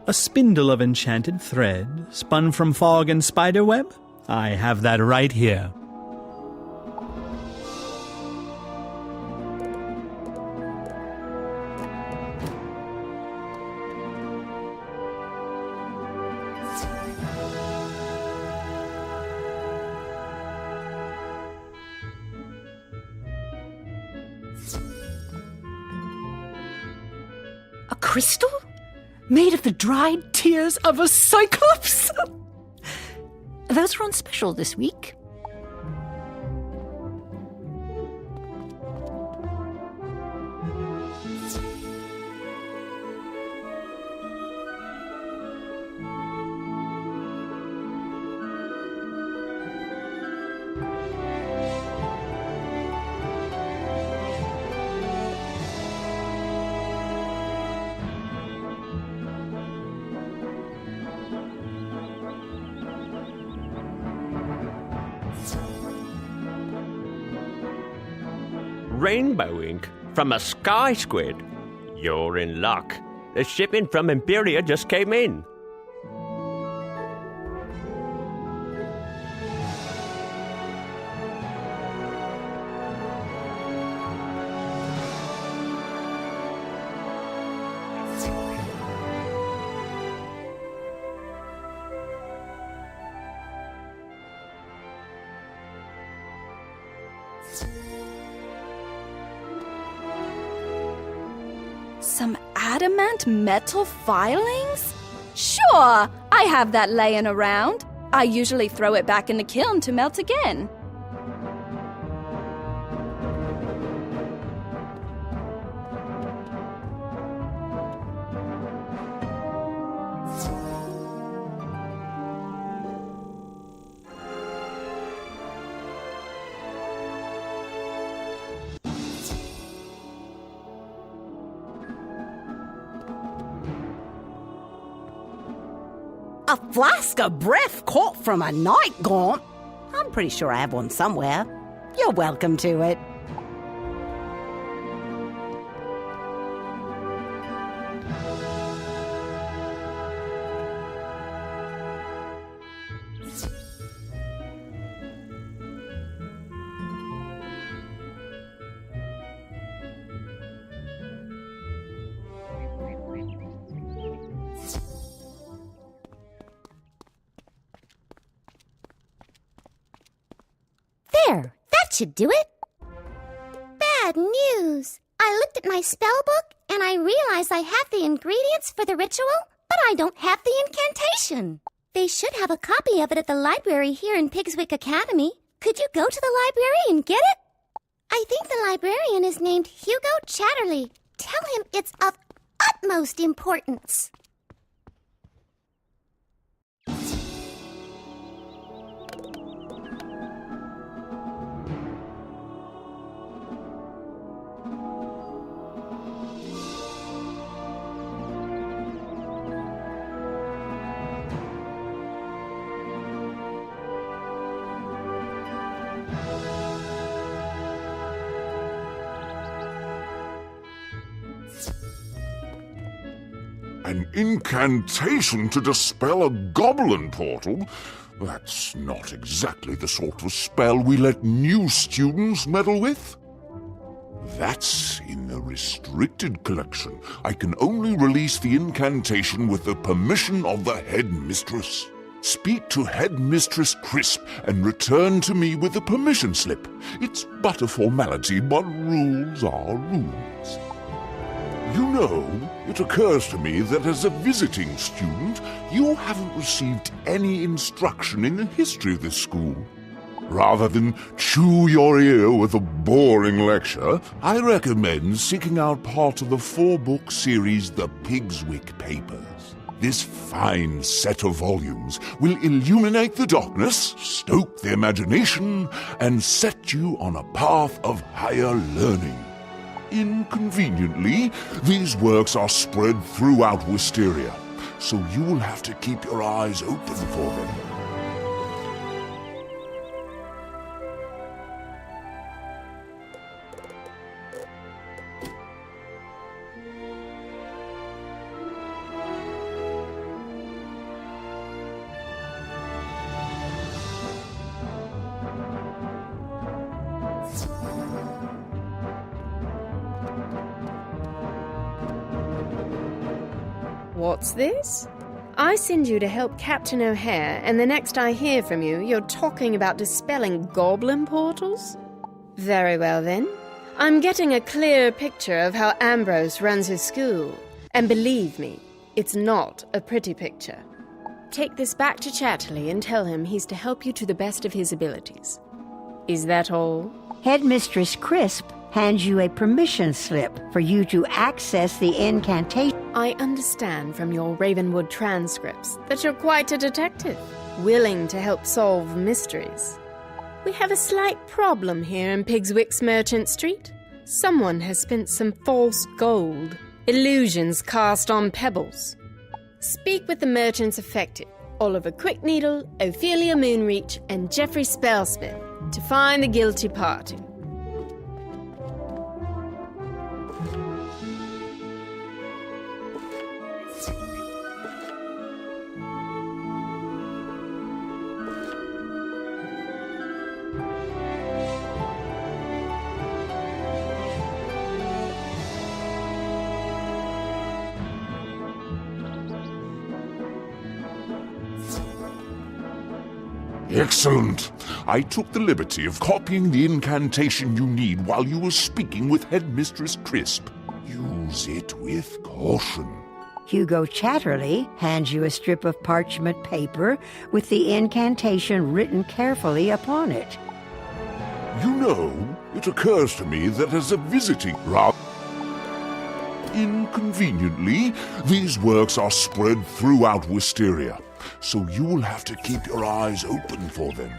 A spindle of enchanted thread, spun from fog and spiderweb? I have that right here. A crystal? Made of the dried tears of a cyclops? Those are on special this week. Rainbow ink from a sky squid. You're in luck. The shipping from Wysteria just came in. Some adamant metal filings? Sure, I have that laying around. I usually throw it back in the kiln to melt again. A flask of breath caught from a night gaunt? I'm pretty sure I have one somewhere. You're welcome to it. There, that should do it. Bad news. I looked at my spell book and I realized I have the ingredients for the ritual, but I don't have the incantation. They should have a copy of it at the library here in Pigswick Academy. Could you go to the library and get it? I think the librarian is named Hugo Chatterley. Tell him it's of utmost importance. An incantation to dispel a goblin portal? That's not exactly the sort of spell we let new students meddle with. That's in the restricted collection. I can only release the incantation with the permission of the headmistress. Speak to Headmistress Crisp and return to me with the permission slip. It's but a formality, but rules are rules. You know, it occurs to me that as a visiting student, you haven't received any instruction in the history of this school. Rather than chew your ear with a boring lecture, I recommend seeking out part of the 4-book series The Pigswick Papers. This fine set of volumes will illuminate the darkness, stoke the imagination, and set you on a path of higher learning. Inconveniently, these works are spread throughout Wysteria, so you will have to keep your eyes open for them. What's this? I send you to help Captain O'Hare, and the next I hear from you, you're talking about dispelling goblin portals? Very well then. I'm getting a clear picture of how Ambrose runs his school. And believe me, it's not a pretty picture. Take this back to Chatterley and tell him he's to help you to the best of his abilities. Is that all? Headmistress Crisp hands you a permission slip for you to access the incantation. I understand from your Ravenwood transcripts that you're quite a detective, willing to help solve mysteries. We have a slight problem here in Pigswick's Merchant Street. Someone has spent some false gold, illusions cast on pebbles. Speak with the merchants affected, Oliver Quickneedle, Ophelia Moonreach, and Geoffrey Spellsmith, to find the guilty party. Excellent. I took the liberty of copying the incantation you need while you were speaking with Headmistress Crisp. Use it with caution. Hugo Chatterley hands you a strip of parchment paper with the incantation written carefully upon it. You know, it occurs to me that as a visiting rather inconveniently, these works are spread throughout Wysteria, so you will have to keep your eyes open for them.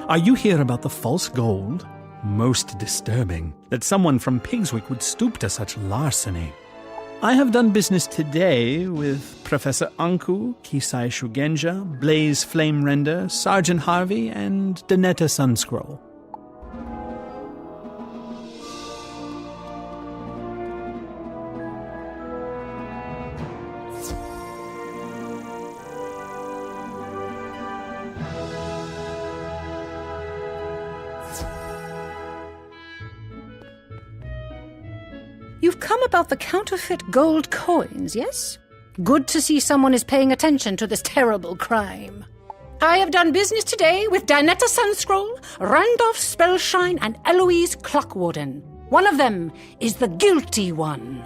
Are you here about the false gold? Most disturbing that someone from Pigswick would stoop to such larceny. I have done business today with Professor Anku, Kisai Shugenja, Blaze Flamerender, Sergeant Harvey, and Danetta Sunscroll. You've come about the counterfeit gold coins, yes? Good to see someone is paying attention to this terrible crime. I have done business today with Danetta Sunscroll, Randolph Spellshine, and Eloise Clockwarden. One of them is the guilty one.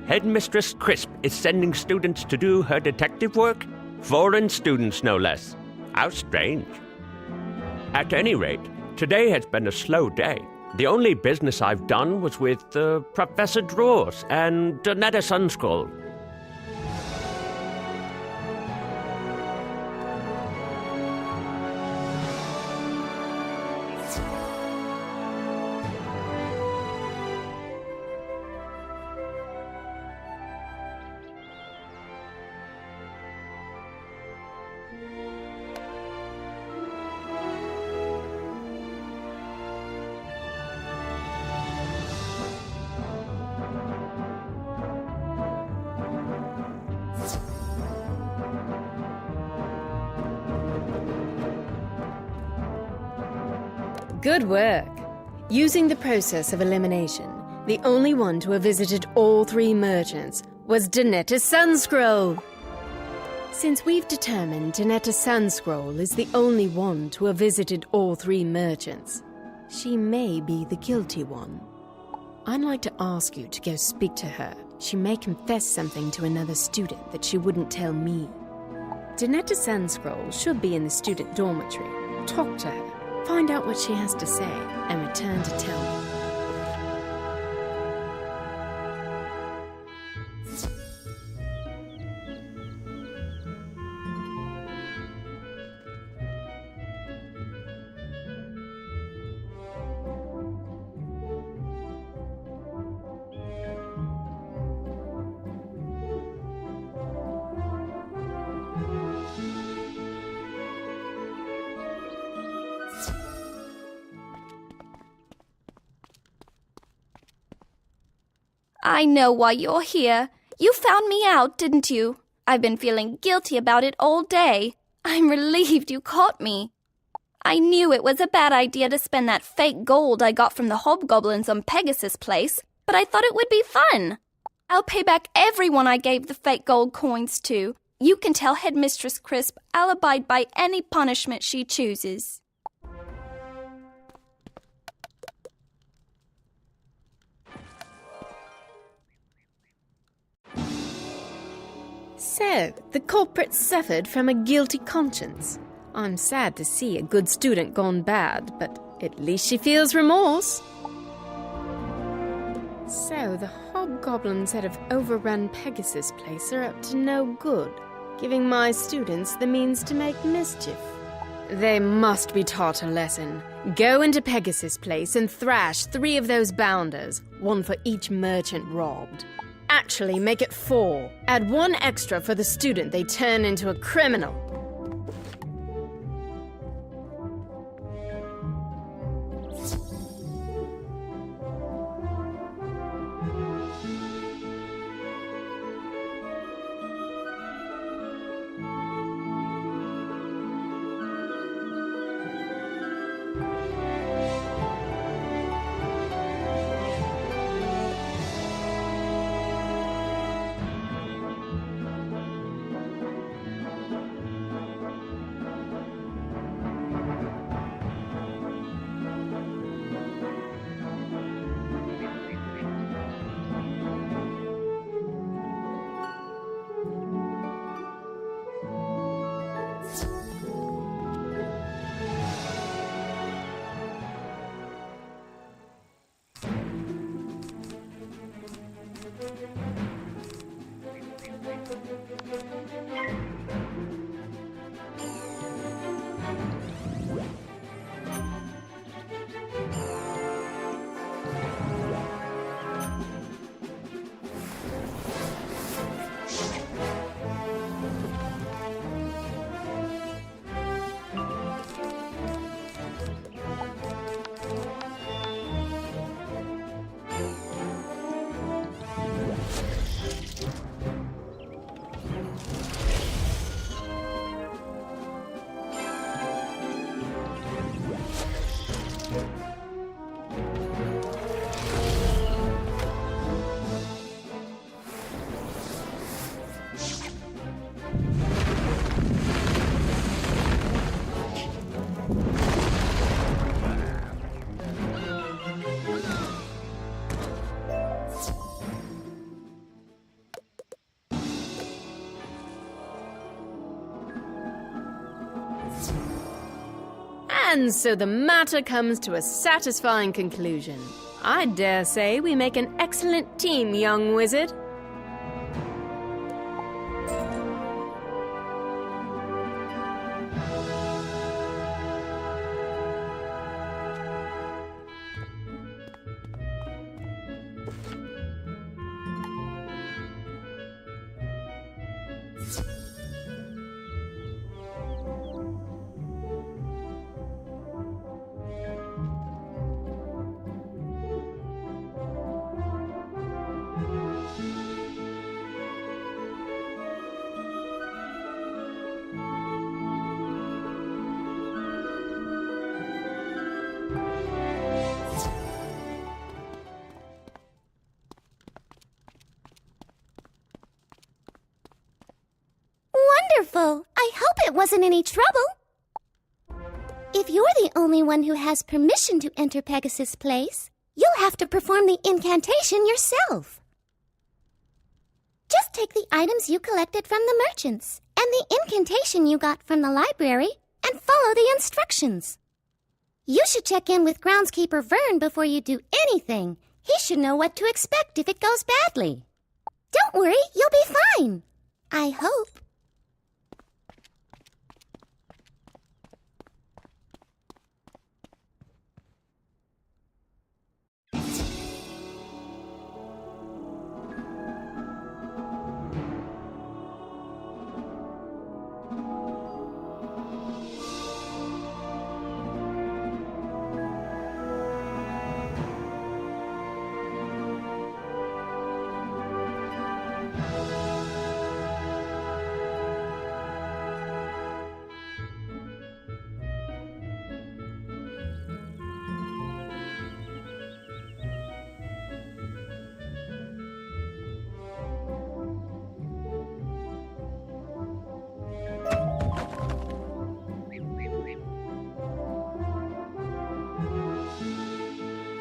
Headmistress Crisp is sending students to do her detective work? Foreign students, no less. How strange. At any rate, today has been a slow day. The only business I've done was with Professor Drawers and Danetta Sunscroll. Good work. Using the process of elimination, the only one to have visited all three merchants was Danetta Sunscroll. Since we've determined Danetta Sunscroll is the only one to have visited all three merchants, she may be the guilty one. I'd like to ask you to go speak to her. She may confess something to another student that she wouldn't tell me. Danetta Sunscroll should be in the student dormitory. Talk to her. Find out what she has to say, and return to tell me. I know why you're here. You found me out, didn't you? I've been feeling guilty about it all day. I'm relieved you caught me. I knew it was a bad idea to spend that fake gold I got from the hobgoblins on Pegasus Place, but I thought it would be fun. I'll pay back everyone I gave the fake gold coins to. You can tell Headmistress Crisp I'll abide by any punishment she chooses. So, the culprit suffered from a guilty conscience. I'm sad to see a good student gone bad, but at least she feels remorse. So, the hobgoblins that have overrun Pegasus Place are up to no good, giving my students the means to make mischief. They must be taught a lesson. Go into Pegasus Place and thrash 3 of those bounders, 1 for each merchant robbed. Actually, make it 4. Add 1 extra for the student they turn into a criminal. And so the matter comes to a satisfying conclusion. I dare say we make an excellent team, young wizard. Wonderful! I hope it wasn't any trouble. If you're the only one who has permission to enter Pegasus Place, you'll have to perform the incantation yourself. Just take the items you collected from the merchants and the incantation you got from the library and follow the instructions. You should check in with groundskeeper Vern before you do anything. He should know what to expect if it goes badly. Don't worry, you'll be fine. I hope.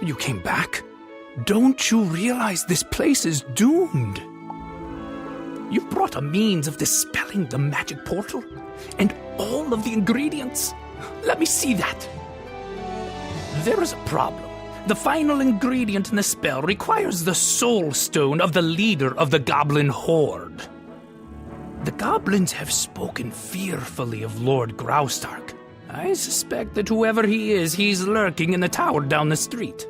You came back? Don't you realize this place is doomed? You brought a means of dispelling the magic portal? And all of the ingredients? Let me see that. There is a problem. The final ingredient in the spell requires the soul stone of the leader of the goblin horde. The goblins have spoken fearfully of Lord Graustark. I suspect that whoever he is, he's lurking in the tower down the street.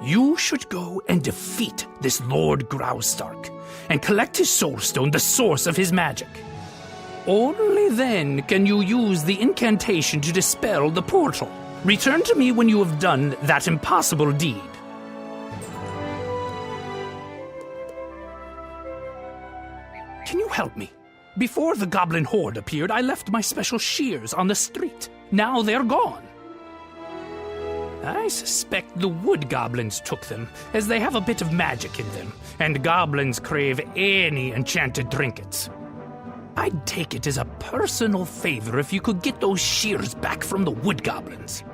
You should go and defeat this Lord Graustark and collect his soul stone, the source of his magic. Only then can you use the incantation to dispel the portal. Return to me when you have done that impossible deed. Can you help me? Before the goblin horde appeared, I left my special shears on the street. Now they're gone. I suspect the wood goblins took them, as they have a bit of magic in them, and goblins crave any enchanted trinkets. I'd take it as a personal favor if you could get those shears back from the wood goblins.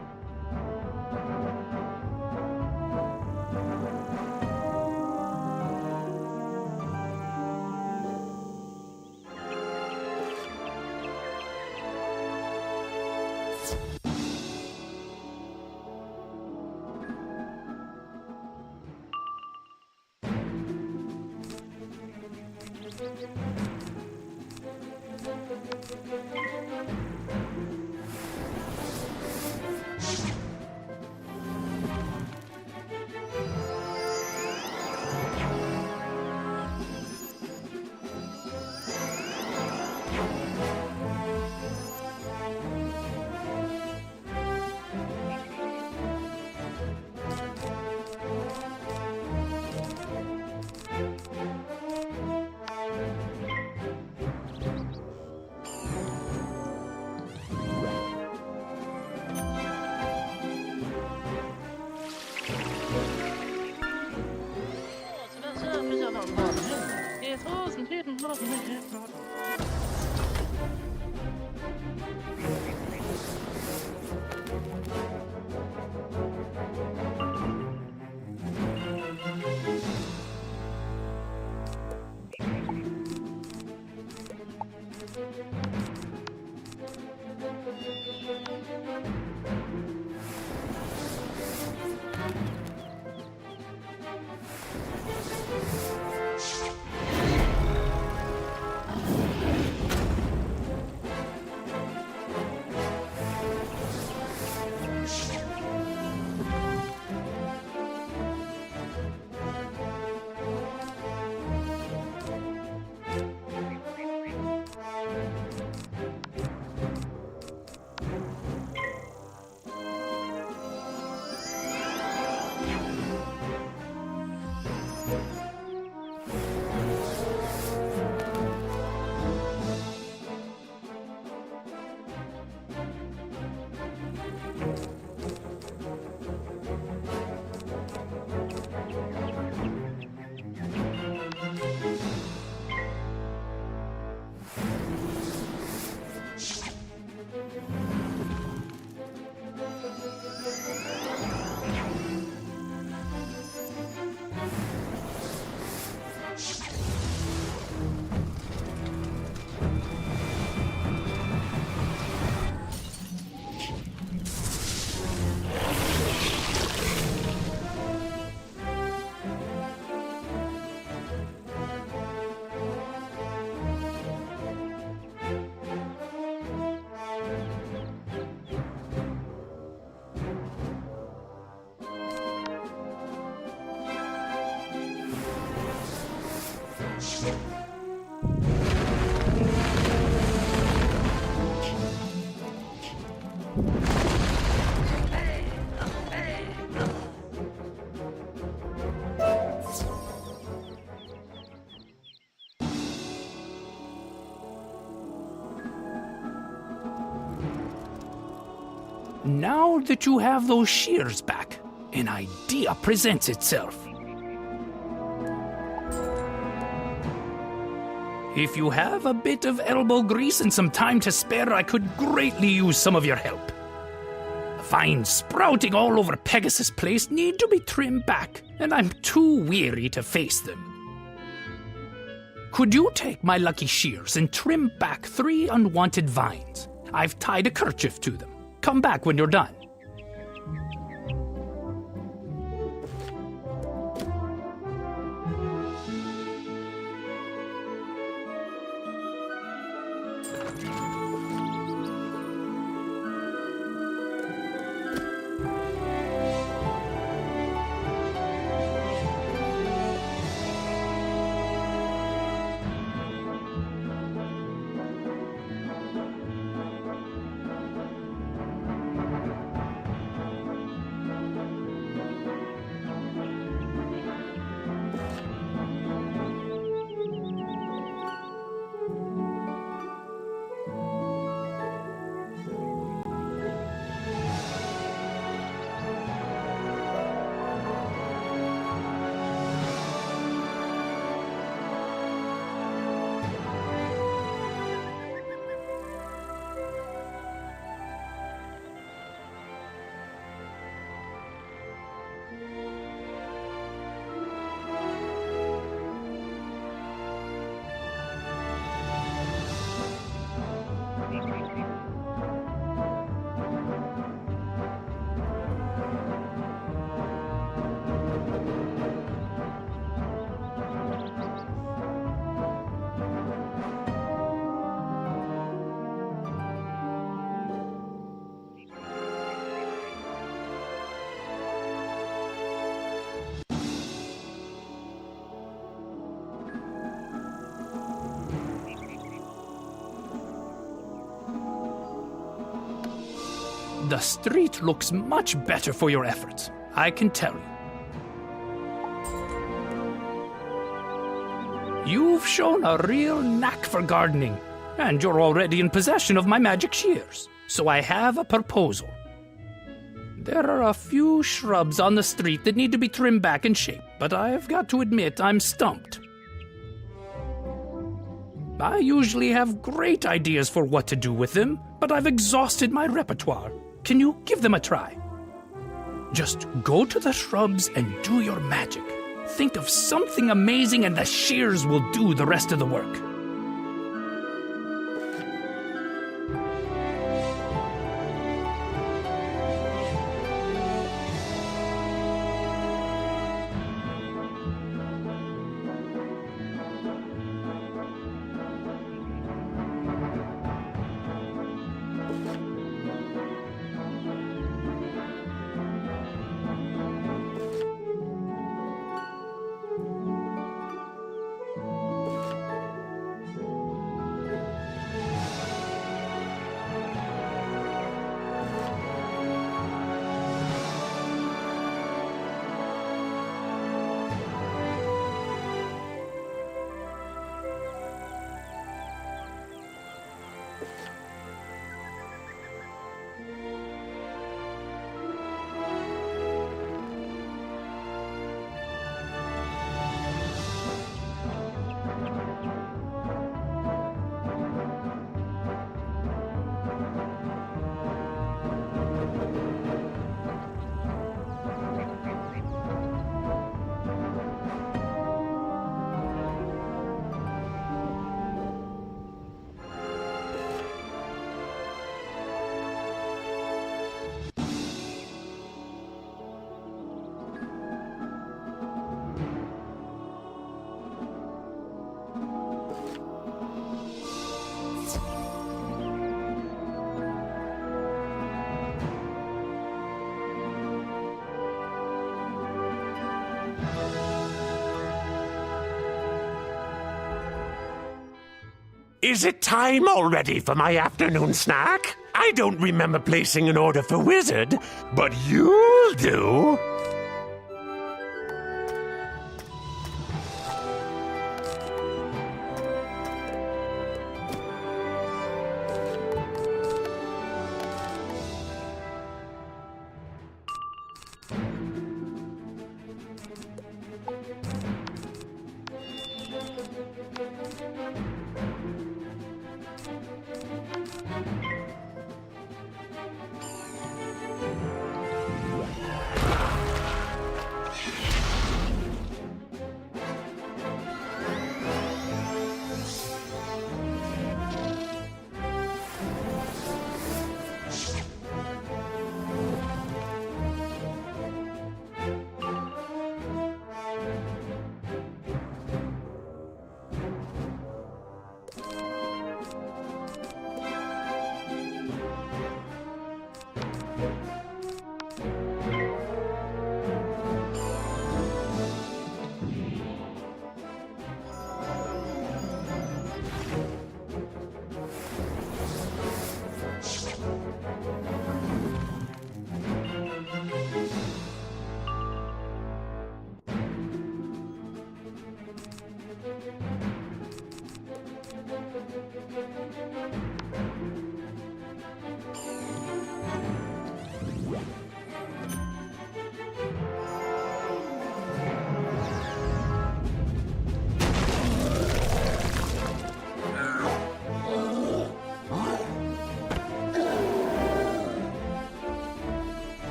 Now that you have those shears back, an idea presents itself. If you have a bit of elbow grease and some time to spare, I could greatly use some of your help. vines sprouting all over Pegasus Place need to be trimmed back, and I'm too weary to face them. Could you take my lucky shears and trim back 3 unwanted vines? I've tied a kerchief to them. Come back when you're done. The street looks much better for your efforts, I can tell you. You've shown a real knack for gardening, and you're already in possession of my magic shears. So I have a proposal. There are a few shrubs on the street that need to be trimmed back and shaped, but I've got to admit I'm stumped. I usually have great ideas for what to do with them, but I've exhausted my repertoire. Can you give them a try? Just go to the shrubs and do your magic. Think of something amazing and the shears will do the rest of the work. Is it time already for my afternoon snack? I don't remember placing an order for Wizard, but you'll do.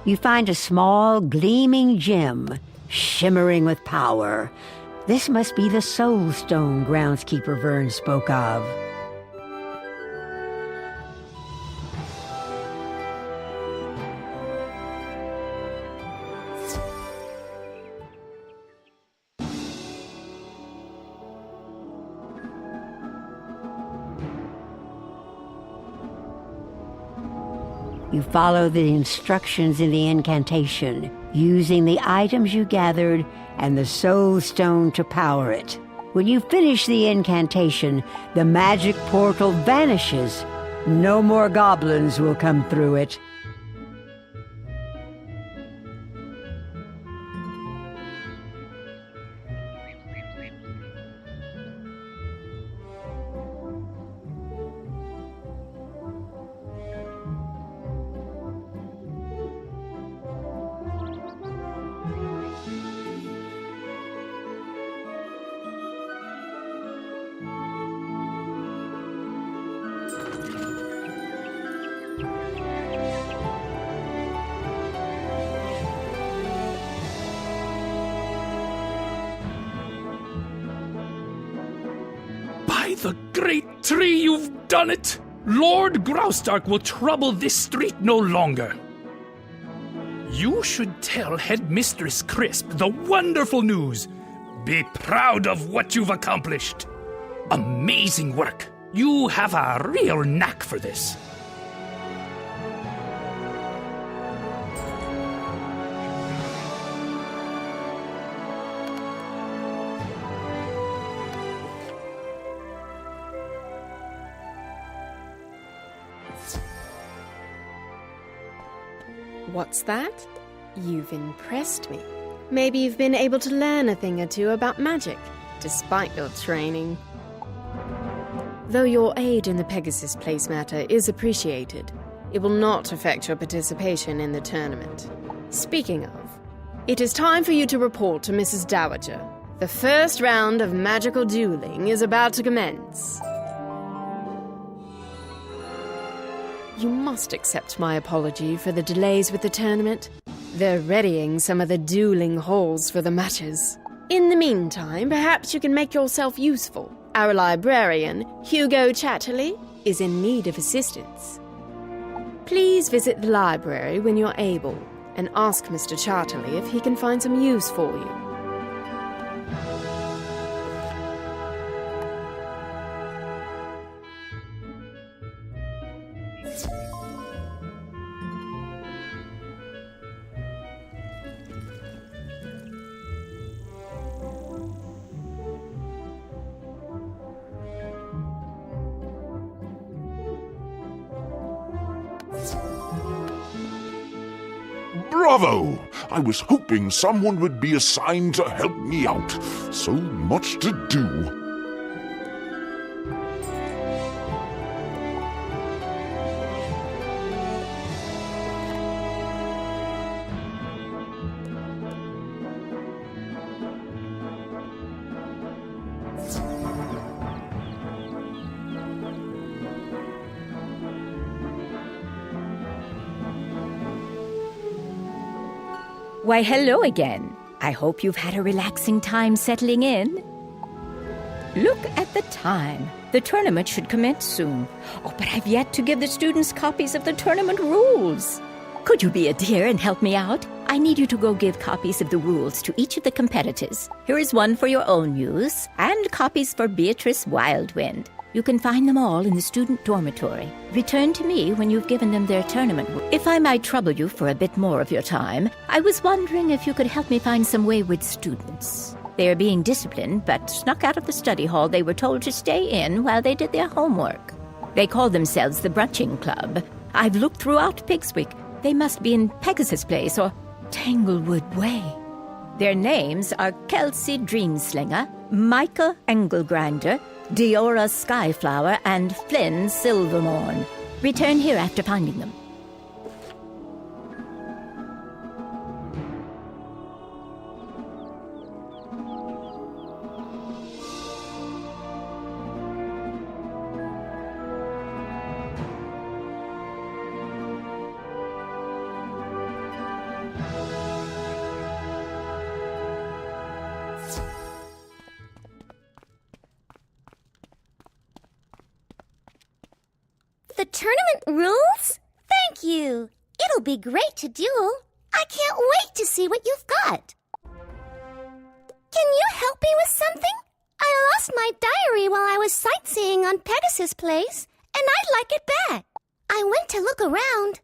You find a small, gleaming gem, shimmering with power. This must be the Soul Stone groundskeeper Vern spoke of. You follow the instructions in the incantation, using the items you gathered and the Soul Stone to power it. When you finish the incantation, the magic portal vanishes. No more goblins will come through it. By the great tree, you've done it! Lord Grousedark will trouble this street no longer. You should tell Headmistress Crisp the wonderful news. Be proud of what you've accomplished. Amazing work. You have a real knack for this. What's that? You've impressed me. Maybe you've been able to learn a thing or two about magic, despite your training. Though your aid in the Pegasus Place matter is appreciated, it will not affect your participation in the tournament. Speaking of, it is time for you to report to Mrs. Dowager. The first round of magical dueling is about to commence. You must accept my apology for the delays with the tournament. They're readying some of the dueling halls for the matches. In the meantime, perhaps you can make yourself useful. Our librarian, Hugo Chatterley, is in need of assistance. Please visit the library when you're able, and ask Mr. Chatterley if he can find some use for you. Bravo! I was hoping someone would be assigned to help me out. So much to do. Why, hello again. I hope you've had a relaxing time settling in. Look at the time. The tournament should commence soon. Oh, but I've yet to give the students copies of the tournament rules. Could you be a dear and help me out? I need you to go give copies of the rules to each of the competitors. Here is one for your own use, and copies for Beatrice Wildwind. You can find them all in the student dormitory. Return to me when you've given them their tournament. If I might trouble you for a bit more of your time, I was wondering if you could help me find some wayward students. They are being disciplined, but snuck out of the study hall they were told to stay in while they did their homework. They call themselves the Brunching Club. I've looked throughout Pigswick. They must be in Pegasus Place or Tanglewood Way. Their names are Kelsey Dreamslinger, Micah Engelgrinder, Diora Skyflower, and Flynn Silvermorn. Return here after finding them. The tournament rules? Thank you. It'll be great to duel. I can't wait to see what you've got. Can you help me with something? I lost my diary while I was sightseeing on Pegasus Place, and I'd like it back. I went to look around,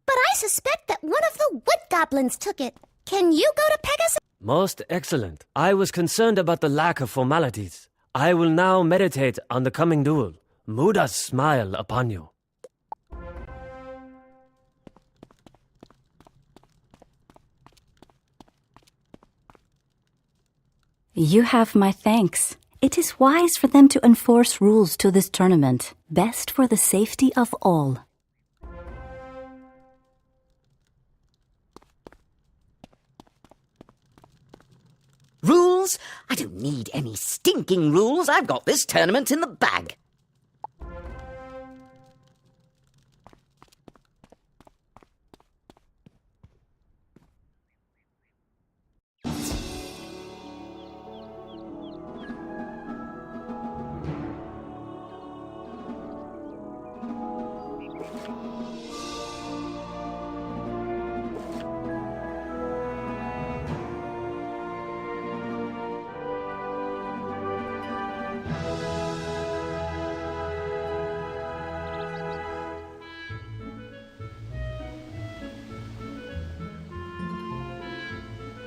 but I suspect that one of the wood goblins took it. Can you go to Pegasus? Most excellent. I was concerned about the lack of formalities. I will now meditate on the coming duel. Muda's smile upon you. You have my thanks. It is wise for them to enforce rules to this tournament, best for the safety of all. Rules? I don't need any stinking rules. I've got this tournament in the bag.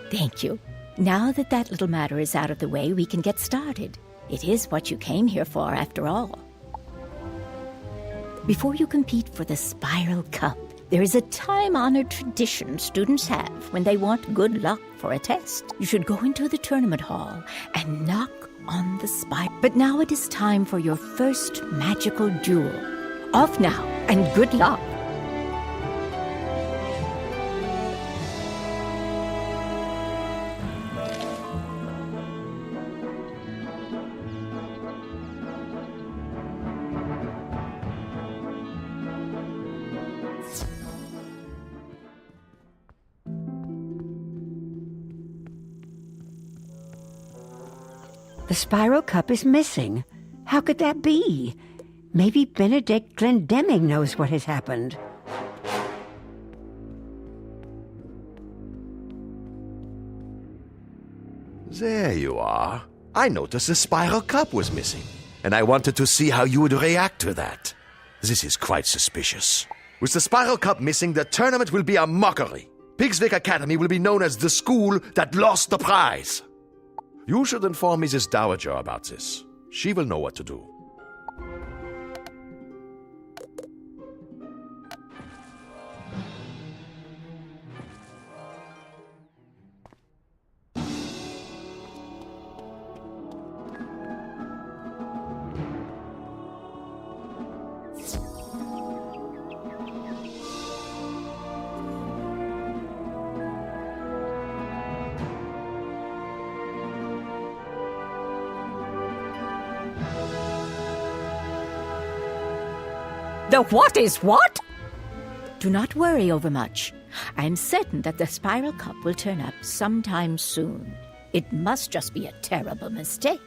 Thank you. Now that that little matter is out of the way, we can get started. It is what you came here for, after all. Before you compete for the Spiral Cup, there is a time-honored tradition students have when they want good luck for a test. You should go into the tournament hall and knock on the spiral. But now it is time for your first magical duel. Off now, and good luck. The Spiral Cup is missing. How could that be? Maybe Benedict Glendemming knows what has happened. There you are. I noticed the Spiral Cup was missing, and I wanted to see how you would react to that. This is quite suspicious. With the Spiral Cup missing, the tournament will be a mockery. Pigswick Academy will be known as the school that lost the prize. You should inform Mrs. Dowager about this. She will know what to do. The what is what? Do not worry overmuch. I am certain that the Spiral Cup will turn up sometime soon. It must just be a terrible mistake.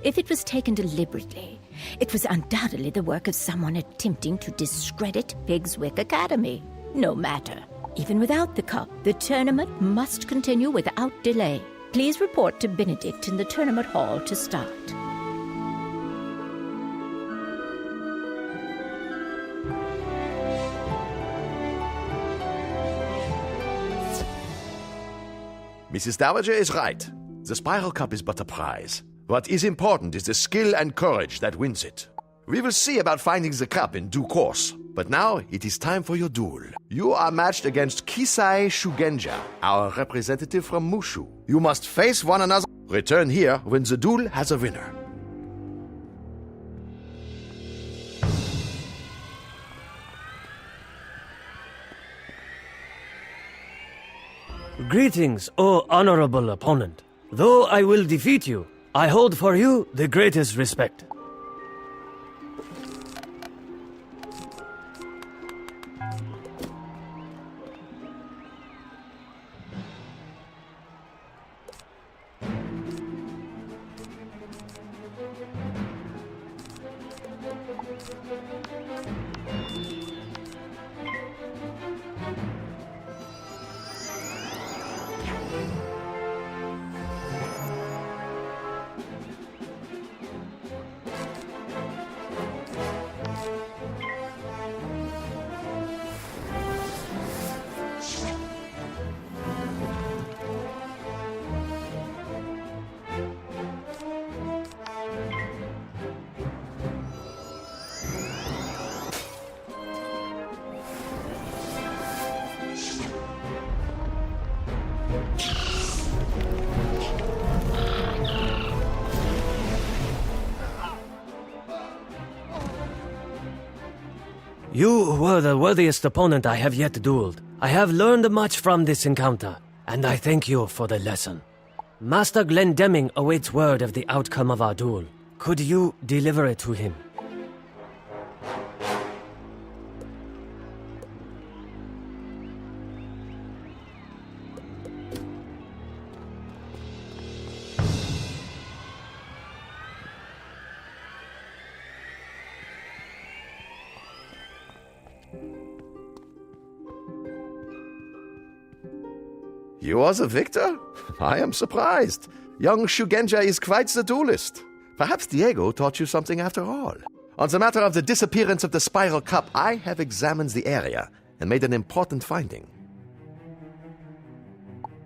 If it was taken deliberately, it was undoubtedly the work of someone attempting to discredit Pigswick Academy. No matter. Even without the cup, the tournament must continue without delay. Please report to Benedict in the tournament hall to start. Mrs. Dowager is right. The Spiral Cup is but a prize. What is important is the skill and courage that wins it. We will see about finding the cup in due course. But now it is time for your duel. You are matched against Kisai Shugenja, our representative from Mushu. You must face one another. Return here when the duel has a winner. Greetings, O honorable opponent. Though I will defeat you, I hold for you the greatest respect. You were the worthiest opponent I have yet dueled. I have learned much from this encounter, and I thank you for the lesson. Master Glendemming awaits word of the outcome of our duel. Could you deliver it to him? You are the victor? I am surprised. Young Shugenja is quite the duelist. Perhaps Diego taught you something after all. On the matter of the disappearance of the Spiral Cup, I have examined the area and made an important finding.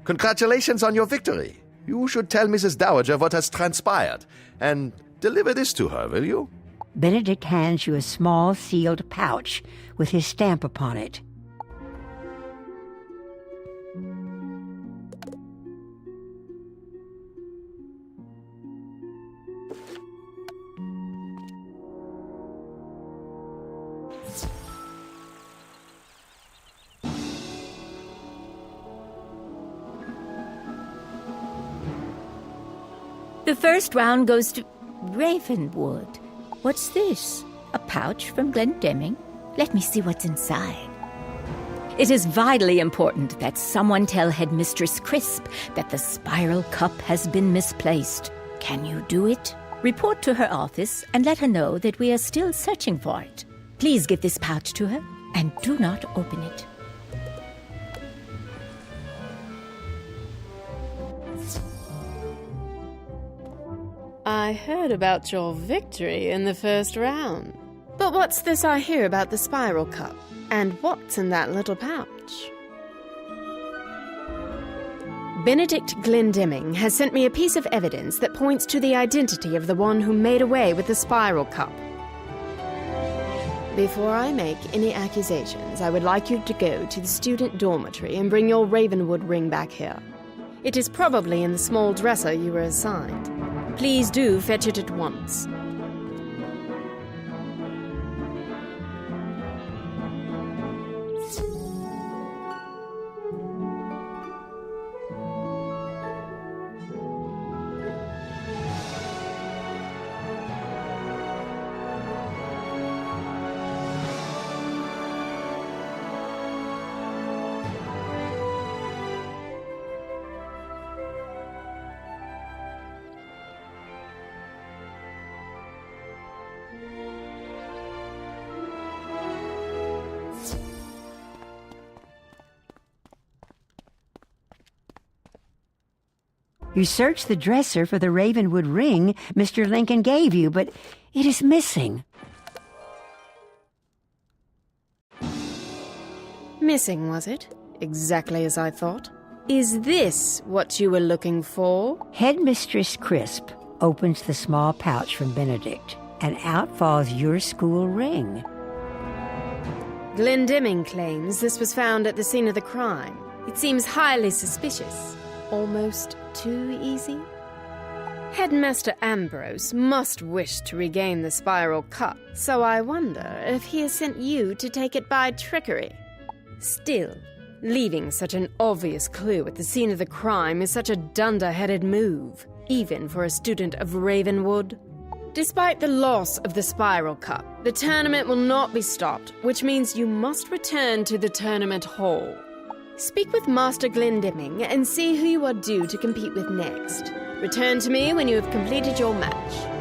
Congratulations on your victory. You should tell Mrs. Dowager what has transpired, and deliver this to her, will you? Benedict hands you a small sealed pouch with his stamp upon it. The first round goes to Ravenwood. What's this? A pouch from Glendemming? Let me see what's inside. It is vitally important that someone tell Headmistress Crisp that the Spiral Cup has been misplaced. Can you do it? Report to her office and let her know that we are still searching for it. Please give this pouch to her and do not open it. I heard about your victory in the first round. But what's this I hear about the Spiral Cup? And what's in that little pouch? Benedict Glendemming has sent me a piece of evidence that points to the identity of the one who made away with the Spiral Cup. Before I make any accusations, I would like you to go to the student dormitory and bring your Ravenwood ring back here. It is probably in the small dresser you were assigned. Please do fetch it at once. You searched the dresser for the Ravenwood ring Mr. Lincoln gave you, but it is missing. Missing, was it? Exactly as I thought. Is this what you were looking for? Headmistress Crisp opens the small pouch from Benedict, and out falls your school ring. Glendemming claims this was found at the scene of the crime. It seems highly suspicious. Almost too easy? Headmaster Ambrose must wish to regain the Spiral Cup, so I wonder if he has sent you to take it by trickery. Still, leaving such an obvious clue at the scene of the crime is such a dunder-headed move, even for a student of Ravenwood. Despite the loss of the Spiral Cup, the tournament will not be stopped, which means you must return to the tournament hall. Speak with Master Glendemming and see who you are due to compete with next. Return to me when you have completed your match.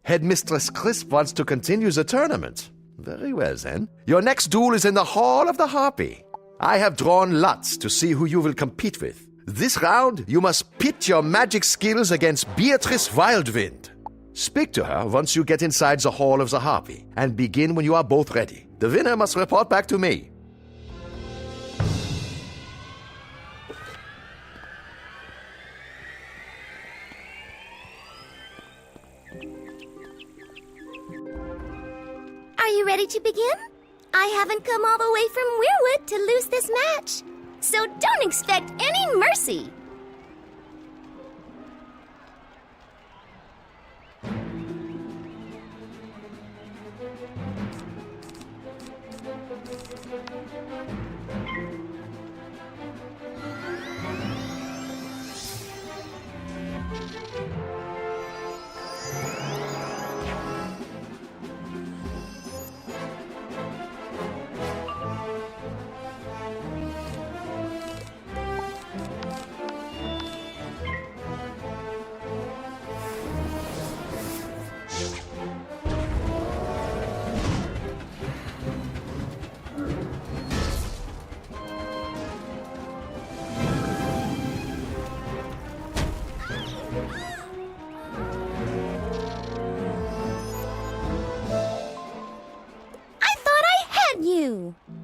Headmistress Crisp wants to continue the tournament. Very well, then. Your next duel is in the Hall of the Harpy. I have drawn lots to see who you will compete with. This round, you must pit your magic skills against Beatrice Wildwind. Speak to her once you get inside the Hall of the Harpy, and begin when you are both ready. The winner must report back to me. Are you ready to begin? I haven't come all the way from Weirwood to lose this match, so don't expect any mercy.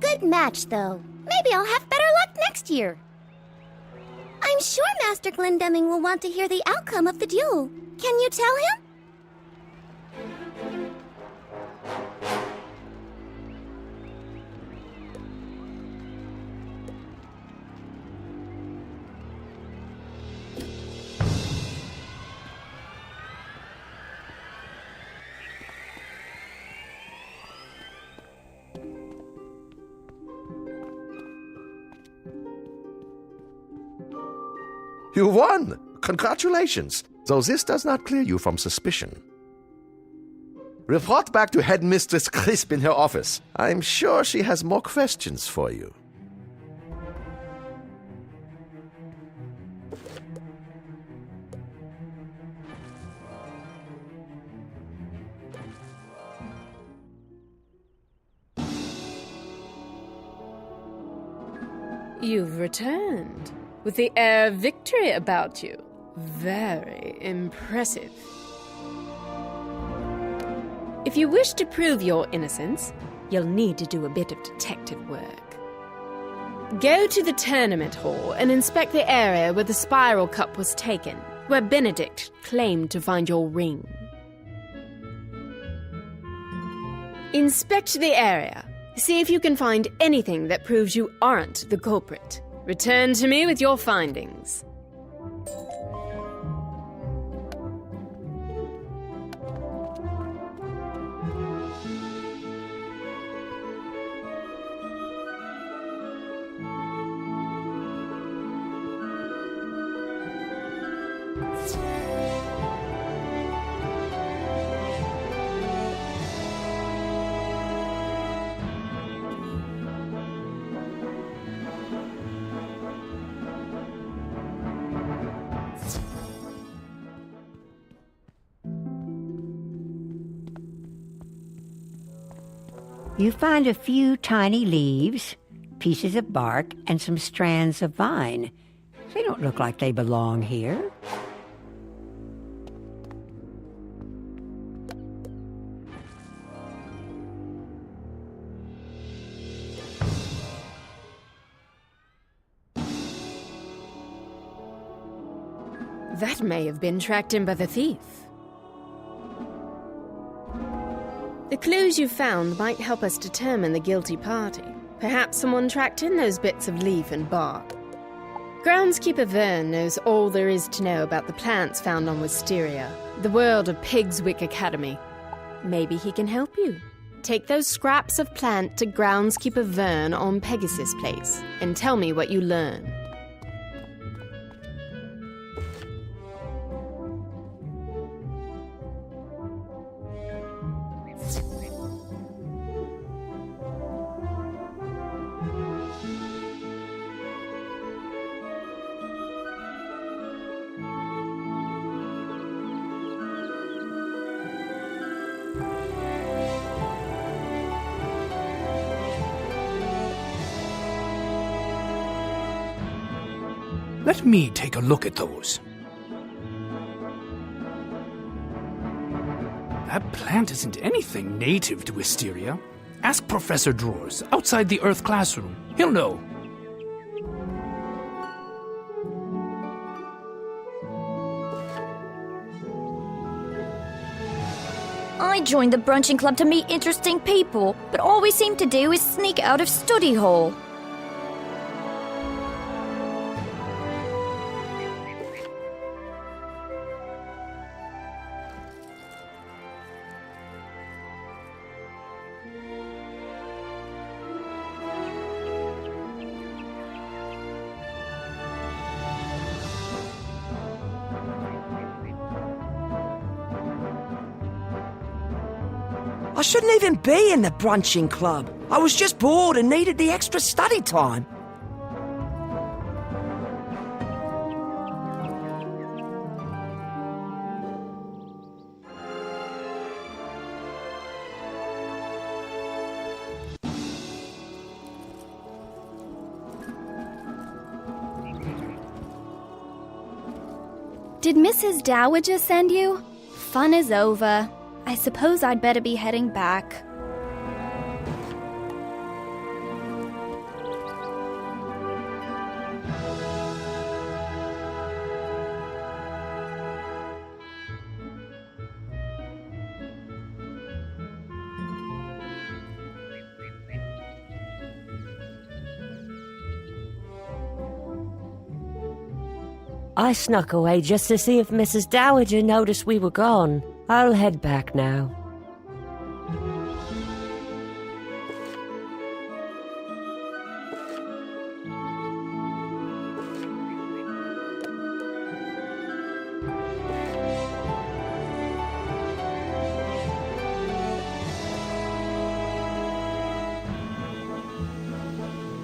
Good match, though. Maybe I'll have better luck next year. I'm sure Master Glendemming will want to hear the outcome of the duel. Can you tell him? You won! Congratulations! Though this does not clear you from suspicion. Report back to Headmistress Crisp in her office. I'm sure she has more questions for you. You've returned, with the air of victory about you. Very impressive. If you wish to prove your innocence, you'll need to do a bit of detective work. Go to the tournament hall and inspect the area where the spiral cup was taken, where Benedict claimed to find your ring. Inspect the area. See if you can find anything that proves you aren't the culprit. Return to me with your findings. You find a few tiny leaves, pieces of bark, and some strands of vine. They don't look like they belong here. That may have been tracked in by the thief. The clues you found might help us determine the guilty party. Perhaps someone tracked in those bits of leaf and bark. Groundskeeper Vern knows all there is to know about the plants found on Wysteria, the world of Pigswick Academy. Maybe he can help you. Take those scraps of plant to Groundskeeper Vern on Pegasus Place and tell me what you learn. Let me take a look at those. That plant isn't anything native to Wysteria. Ask Professor Drawers, outside the Earth classroom. He'll know. I joined the brunching club to meet interesting people, but all we seem to do is sneak out of study hall. I shouldn't even be in the brunching club. I was just bored and needed the extra study time. Did Mrs. Dowager send you? Fun is over. I suppose I'd better be heading back. I snuck away just to see if Mrs. Dowager noticed we were gone. I'll head back now.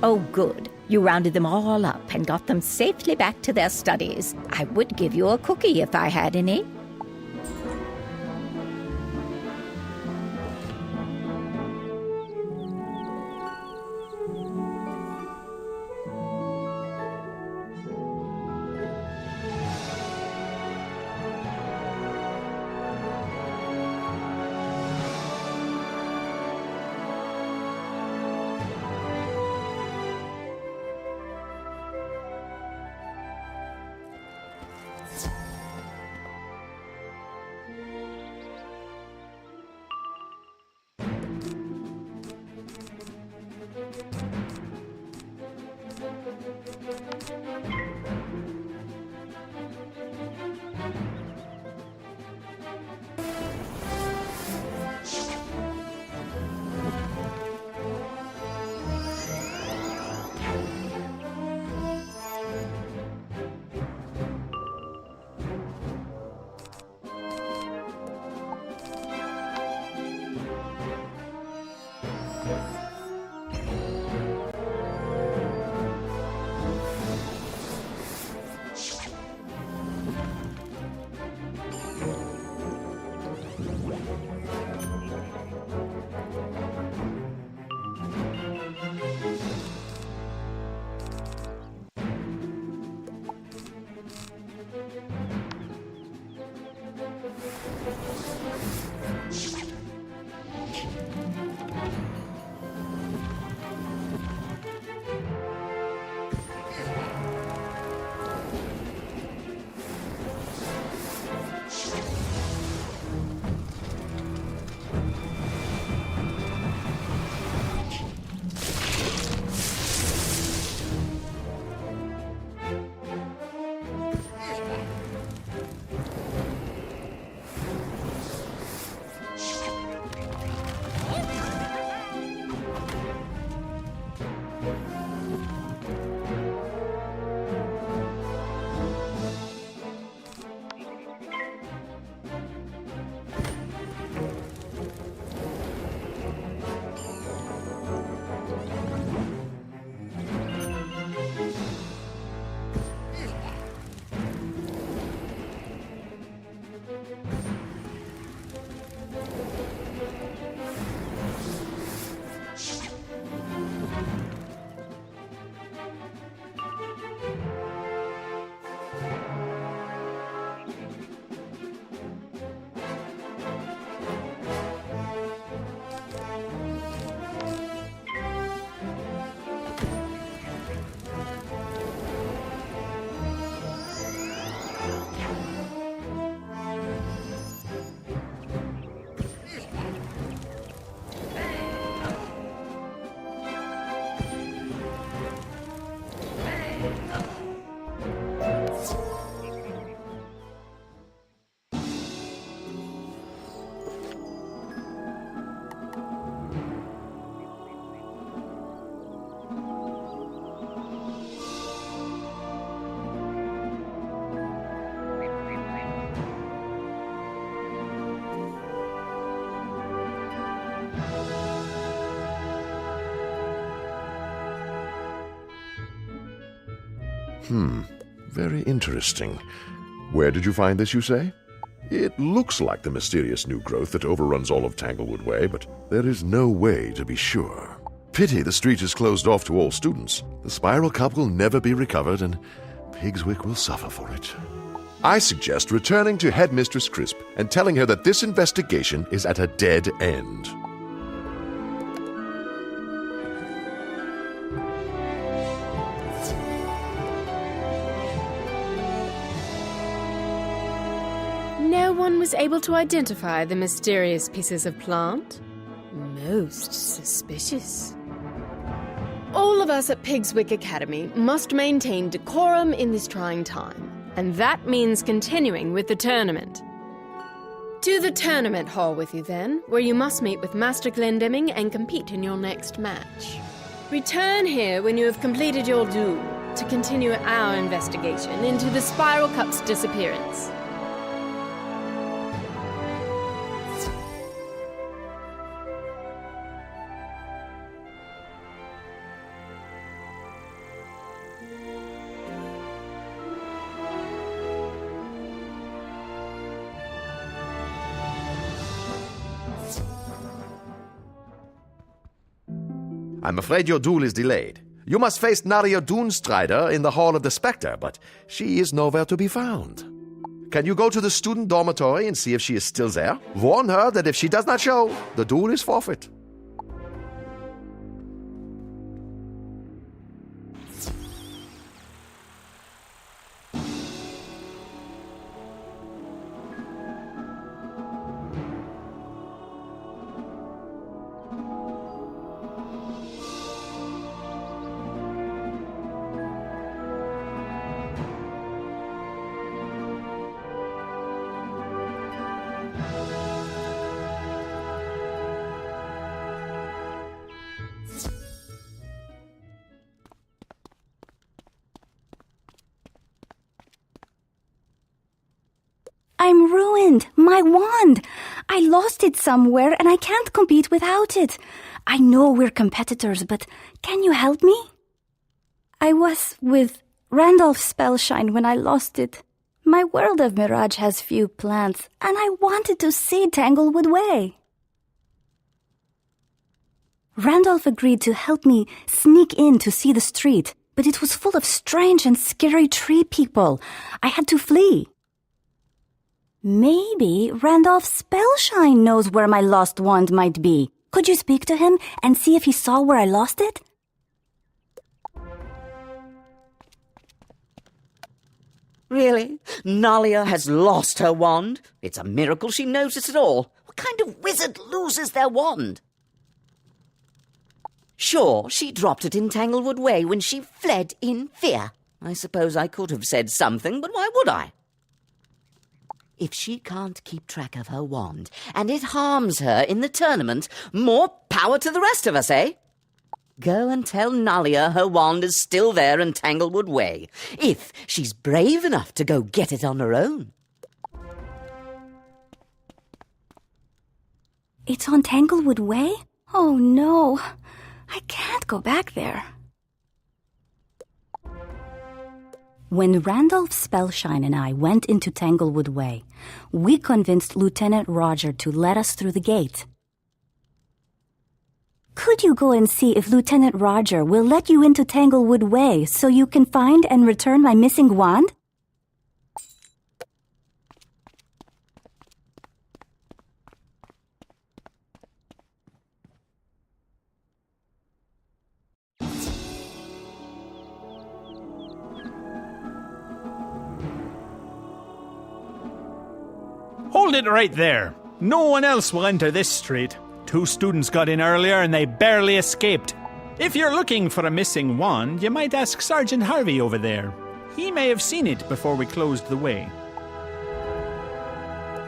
Oh, good. You rounded them all up and got them safely back to their studies. I would give you a cookie if I had any. Very interesting. Where did you find this, you say? It looks like the mysterious new growth that overruns all of Tanglewood Way, but there is no way to be sure. Pity the street is closed off to all students. The spiral cup will never be recovered, and Pigswick will suffer for it. I suggest returning to Headmistress Crisp and telling her that this investigation is at a dead end. No one was able to identify the mysterious pieces of plant? Most suspicious. All of us at Pigswick Academy must maintain decorum in this trying time, and that means continuing with the tournament. To the tournament hall with you then, where you must meet with Master Glendemming and compete in your next match. Return here when you have completed your duel to continue our investigation into the Spiral Cup's disappearance. I'm afraid your duel is delayed. You must face Naria Doonstrider in the Hall of the Spectre, but she is nowhere to be found. Can you go to the student dormitory and see if she is still there? Warn her that if she does not show, the duel is forfeit. I'm ruined. My wand. I lost it somewhere and I can't compete without it. I know we're competitors, but can you help me? I was with Randolph Spellshine when I lost it. My world of Mirage has few plants, and I wanted to see Tanglewood Way. Randolph agreed to help me sneak in to see the street, but it was full of strange and scary tree people. I had to flee. Maybe Randolph Spellshine knows where my lost wand might be. Could you speak to him and see if he saw where I lost it? Really? Nalia has lost her wand? It's a miracle she knows it at all. What kind of wizard loses their wand? Sure, she dropped it in Tanglewood Way when she fled in fear. I suppose I could have said something, but why would I? If she can't keep track of her wand, and it harms her in the tournament, more power to the rest of us, eh? Go and tell Nalia her wand is still there in Tanglewood Way, if she's brave enough to go get it on her own. It's on Tanglewood Way? Oh no, I can't go back there. When Randolph Spellshine and I went into Tanglewood Way, we convinced Lieutenant Roger to let us through the gate. Could you go and see if Lieutenant Roger will let you into Tanglewood Way so you can find and return my missing wand? Hold it right there. No one else will enter this street. 2 students got in earlier and they barely escaped. If you're looking for a missing wand, you might ask Sergeant Harvey over there. He may have seen it before we closed the way.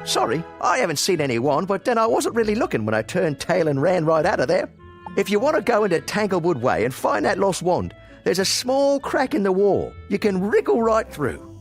Sorry, I haven't seen any wand, but then I wasn't really looking when I turned tail and ran right out of there. If you want to go into Tanglewood Way and find that lost wand, there's a small crack in the wall. You can wriggle right through.